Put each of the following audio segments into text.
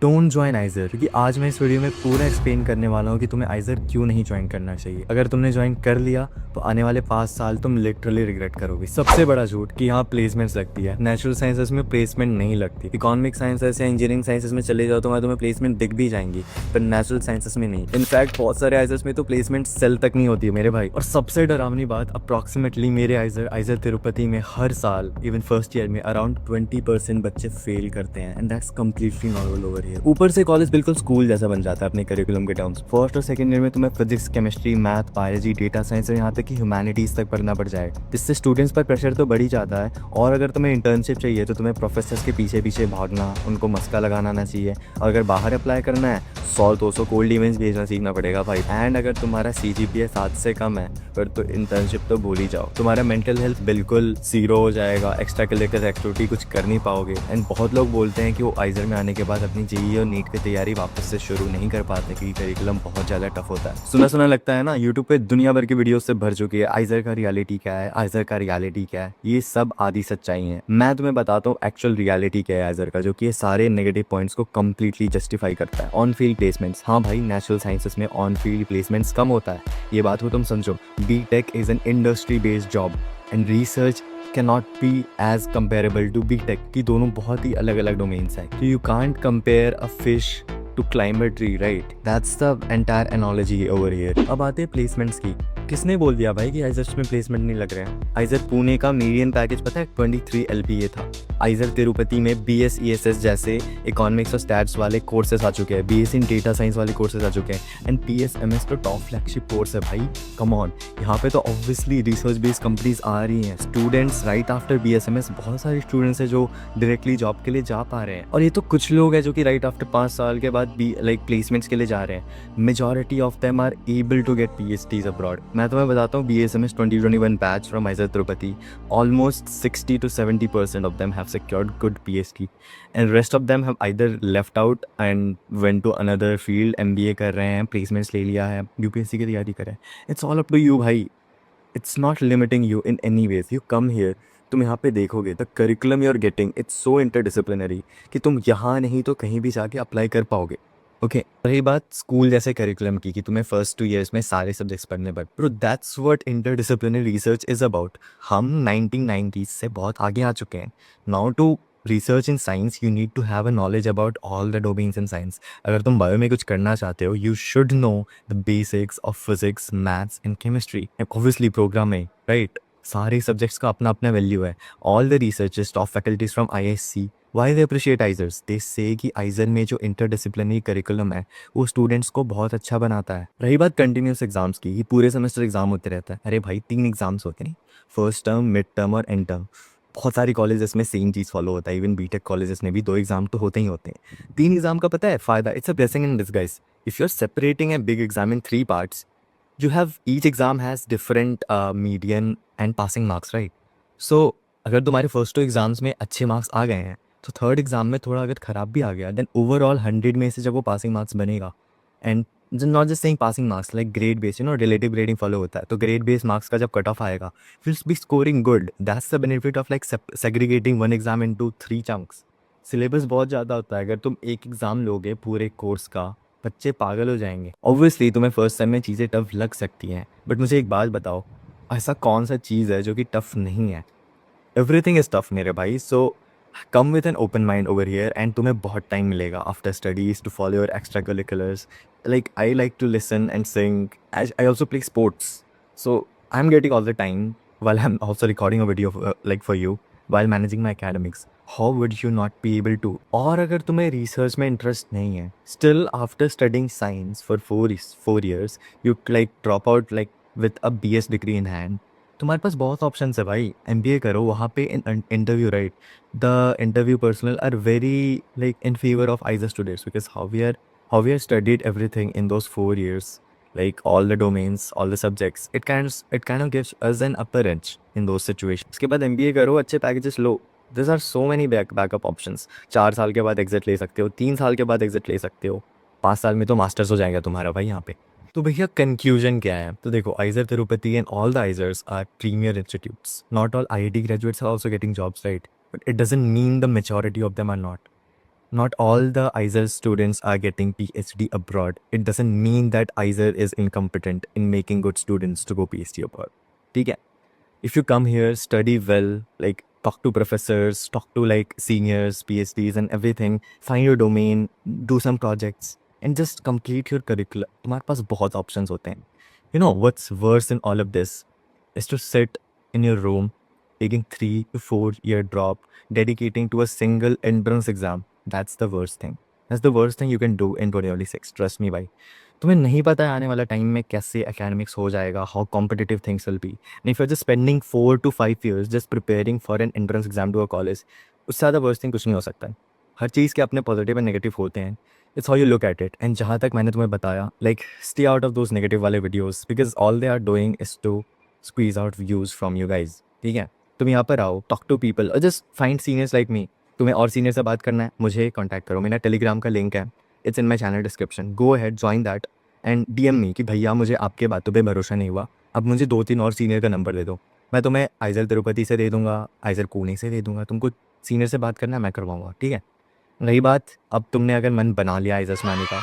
Don't join आइजर, क्योंकि आज मैं इस वीडियो में पूरा एक्सप्लेन करने वाला हूँ कि तुम्हें आइजर क्यों नहीं ज्वाइन करना चाहिए। अगर तुमने ज्वाइन कर लिया तो आने वाले 5 साल तुम लिटरली रिग्रेट करोगे। सबसे बड़ा झूठ कि यहाँ प्लेसमेंट्स लगती है, नेचुरल साइंसेस में प्लेसमेंट नहीं लगती। इकोनॉमिक साइंसेस या इंजीनियरिंग साइंसेस में चले जाओ तो वहाँ तुम्हें प्लेसमेंट दिख भी जाएंगी, पर नेचुरल साइंसेस में नहीं। इनफैक्ट बहुत सारे आइजर्स में तो प्लेसमेंट सेल तक नहीं होती है मेरे भाई। और सबसे डरावनी बात, अप्रॉक्सीमेटली मेरे आइजर आइजर तिरुपति में हर साल इवन फर्स्ट ईयर में अराउंड 20% बच्चे फेल करते हैं, and that's completely normal over here. ऊपर से कॉलेज बिल्कुल स्कूल जैसा बन जाता है अपने करिकुलम के टर्म्स। फर्स्ट और सेकंड ईयर में तुम्हें physics, chemistry, math, biology, data science और यहाँ तक कि ह्यूमैनिटीज तक पढ़ना पड़ जाए। इससे स्टूडेंट्स पर प्रेशर तो बढ़ ही जाता है, और अगर तुम्हें इंटर्नशिप चाहिए तो तुम्हें प्रोफेसर्स के पीछे पीछे भागना, उनको मस्का लगाना आना चाहिए। और अगर बाहर अप्लाई करना है 100-200 कोल्ड इमेज भेजना सीखना पड़ेगा भाई। एंड अगर तुम्हारा CGPA 7 से कम है फिर तो इंटर्नशिप तो भूल ही जाओ। तुम्हारा मेंटल हेल्थ बिल्कुल जीरो हो जाएगा, एक्स्ट्रा करिकुलर एक्टिविटी कुछ कर नहीं पाओगे। एंड बहुत लोग बोलते हैं कि वो आइजर में आने के बाद अपनी जेईई और नीट की तैयारी वापस से शुरू नहीं कर पाते क्योंकि करिकुलम बहुत ज़्यादा टफ होता है। सुना सुना लगता है ना, यूट्यूब पे दुनिया भर की वीडियो से भर चुकी है आइजर का रियलिटी क्या है, आइजर का रियलिटी क्या है। ये सब आधी सच्चाई है। मैं तुम्हें बताता हूँ एक्चुअल रियलिटी क्या है आइजर का, जो कि ये सारे नेगेटिव पॉइंट्स को कम्प्लीटली जस्टिफाई करता है। ऑन फील्ड प्लेसमेंट्स, हाँ भाई, नेचुरल साइंसेस में ऑन फील्ड प्लेसमेंट्स कम होता है, ये बात को तुम समझो। B.Tech is an industry based job and research cannot be as comparable to B.Tech, कि दोनों बहुत ही अलग अलग डोमेन्स हैं। तो you can't compare a fish to climb a tree, right? That's the entire analogy over here. अब आते हैं प्लेसमेंट्स की। किसने बोल दिया भाई कि आइजर्स में प्लेसमेंट नहीं लग रहे हैं? आइजर पुणे का मीडियन पैकेज पता है 23 LPA था। आइजर तिरुपति में BS ESS जैसे इकोनॉमिक्स और स्टैट्स वाले कोर्सेज आ चुके हैं, BS इन डेटा साइंस वाले कोर्सेज आ चुके हैं, एंड PSMS तो टॉप फ्लैगशिप कोर्स है भाई। कम ऑन, यहाँ पे तो ऑब्वियसली रिसर्च बेस्ड कंपनीज आ रही हैं। स्टूडेंट्स राइट आफ्टर BSMS, बहुत सारे स्टूडेंट्स हैं जो डायरेक्टली जॉब के लिए जा पा रहे हैं। और ये तो कुछ लोग हैं जो कि राइट आफ्टर 5 साल के बाद भी लाइक प्लेसमेंट्स के लिए जा रहे हैं। Majority of them are able to get PhDs abroad. मैं तुम्हें बताता हूँ, BSMS 2021 batch from IISER Tirupati, almost 60 to 70% of them have secured good PhD, and rest of them have either left out and went to another field, MBA कर रहे हैं, placements ले लिया है, UPSC की तैयारी कर रहे हैं। It's all up to you भाई। It's not limiting you in any ways. You come here, तुम यहाँ पे देखोगे the curriculum you are getting it's so interdisciplinary कि तुम यहाँ नहीं तो कहीं भी जाके अप्लाई कर पाओगे। ओके, रही बात स्कूल जैसे करिकुलम की कि तुम्हें फर्स्ट 2 ईयर्स में सारे सब्जेक्ट्स पढ़ने पड़े, bro that's what interdisciplinary research is about. हम 1990s से बहुत आगे आ चुके हैं। Now to research in science you need to have a knowledge about all the domains in science. अगर तुम बायो में कुछ करना चाहते हो, you should know the basics of physics, maths and chemistry, obviously programming, right. सारे subjects का अपना अपना वैल्यू है। All the researchers, top faculties from ISC, why they appreciate IISERs, दे से कि आइजर में जो इंटरडिसिप्लिनरी करिकुलम है वो स्टूडेंट्स को बहुत अच्छा बनाता है। रही बात कंटिन्यूस एग्जाम्स की, ये पूरे सेमेस्टर एग्जाम होते रहता है। अरे भाई 3 एग्जाम्स होते हैं, फर्स्ट टर्म, मिड टर्म और एंड टर्म। बहुत सारी कॉलेजेस में सेम चीज़ फॉलो होता है, इवन B.Tech कॉलेजेस में भी 2 एग्जाम तो होते ही होते हैं। 3 एग्जाम का पता है फ़ायदा, it's a blessing in disguise. If you are separating a big exam in 3 parts, you have each exam has different median and passing marks, right? So अगर तुम्हारे फर्स्ट 2 एग्जाम्स में अच्छे मार्क्स आ गए हैं तो थर्ड एग्जाम में थोड़ा अगर ख़राब भी आ गया, देन ओवरऑल 100 में से जब वो पासिंग मार्क्स बनेगा, and not just saying passing marks, like grade base, relative grading follow होता है, तो ग्रेड बेस मार्क्स का जब कट ऑफ आएगा will be scoring good. That's the benefit of like segregating one exam into 3 chunks. Syllabus बहुत ज़्यादा होता है, अगर तुम एक एग्ज़ाम लोगे पूरे कोर्स का, बच्चे पागल हो जाएंगे। ऑब्वियसली तुम्हें फर्स्ट सेम में चीज़ें टफ लग सकती हैं, बट मुझे एक बात बताओ, ऐसा कौन सा चीज़ है जो कि टफ नहीं है? एवरीथिंग इज़ टफ मेरे भाई। So come with an open mind over here, and तुम्हें बहुत टाइम मिलेगा after studies to follow your extracurriculars. Like I like to listen and sing, I also play sports, so I am getting all the time while I'm also recording a video like for you while managing my academics. How would you not be able to? और अगर तुम्हें research में interest नहीं है, still after studying science for 4 years you like drop out like with a BS degree in hand, तुम्हारे पास बहुत options है भाई। MBA करो, वहाँ पे interview, right, the interview personal are very like in favour of IISER students because how we are studied everything in those 4 years, like all the domains, all the subjects, it kind of gives us an upper edge in those situations. उसके बाद MBA करो, अच्छे packages लो, this are so many backup options. 4 साल के बाद exit ले सकते हो, 3 साल के बाद एग्जिट ले सकते हो, 5 साल में तो मास्टर्स हो जाएगा तुम्हारा भाई यहाँ पे। तो भैया कंक्लूजन क्या है? तो देखो, IISER Tirupati and all the IISERs are premier institutes. Not all IIT graduates are also getting jobs, right, but it doesn't mean the majority of them are not. Not all the ISER students are getting PhD abroad. It doesn't mean that ISER is incompetent in making good students to go PhD abroad. ठीक है? If you come here, study well, like talk to professors, talk to like seniors, PhDs and everything, find your domain, do some projects and just complete your curriculum. तुम्हारे पास बहुत options होते हैं. You know what's worse in all of this is to sit in your room taking 3 to 4 year drop, dedicating to a single entrance exam. That's the worst thing. That's the worst thing you can do in 2026. Trust me भाई. तुम्हें नहीं पता है आने वाला time में कैसे academics हो जाएगा, how competitive things will be. And if you are just spending 4 to 5 years just preparing for an entrance exam to a college, उससे ज़्यादा वर्स्ट थिंग कुछ नहीं हो सकता है. हर चीज़ के अपने पॉजिटिव एंड नेगेटिव होते हैं. It's how you look at it. And जहाँ तक मैंने तुम्हें बताया, like stay out of those negative वाले videos because all they are doing is to squeeze out views from you guys. ठीक है, तुम यहाँ पर आओ, टॉक टू पीपल और just find seniors like me. तुम्हें और सीनियर से बात करना है, मुझे कॉन्टैक्ट करो. मेरा टेलीग्राम का लिंक है, it's in my channel description. Go ahead, join that and DM मी कि भैया मुझे आपके बातों पे भरोसा नहीं हुआ, अब मुझे 2-3 और सीनियर का नंबर दे दो. मैं तुम्हें आइजर तिरुपति से दे दूंगा, आइजर पुणे से दे दूंगा. तुमको सीनियर से बात करना है, मैं करवाऊँगा. ठीक है. रही बात, अब तुमने अगर मन बना लिया आइजर्स में आने का,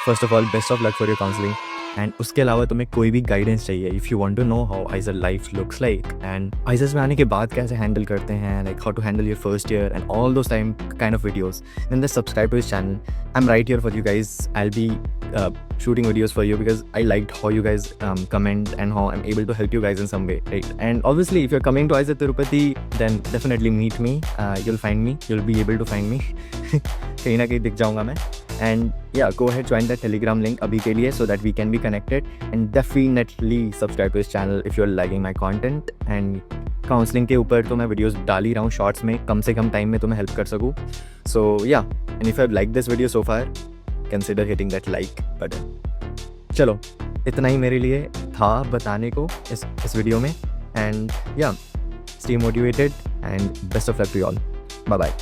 first of all best of luck for your counselling. And उसके अलावा तुम्हें कोई भी गाइडेंस चाहिए, if you want to know how IISER life looks like and IISERs में आने के बाद कैसे हैंडल करते हैं, like how to handle your first year and all those time kind of videos, then just subscribe to his channel. I am right here for you guys. I will be shooting videos for you because I liked how you guys comment and how I'm able to help you guys in some way, right? And obviously if you're coming to ISER Tirupati, then definitely meet me. You'll find me, you'll be able to find me. कहीं ना कहीं दिख जाऊंगा मैं. And yeah, go ahead, join that telegram link अभी के लिए so that we can be connected, and definitely subscribe to this channel if you're liking my content. And counselling के ऊपर तो मैं वीडियोस डाल ही रहा हूँ शॉर्ट्स में, कम से कम टाइम में तुम्हें हेल्प कर सकूँ. So yeah, and if you have liked this video so far, consider hitting that like button. चलो, इतना ही मेरे लिए था बताने को इस वीडियो में. एंड या, stay motivated and best of luck to you all. Bye bye.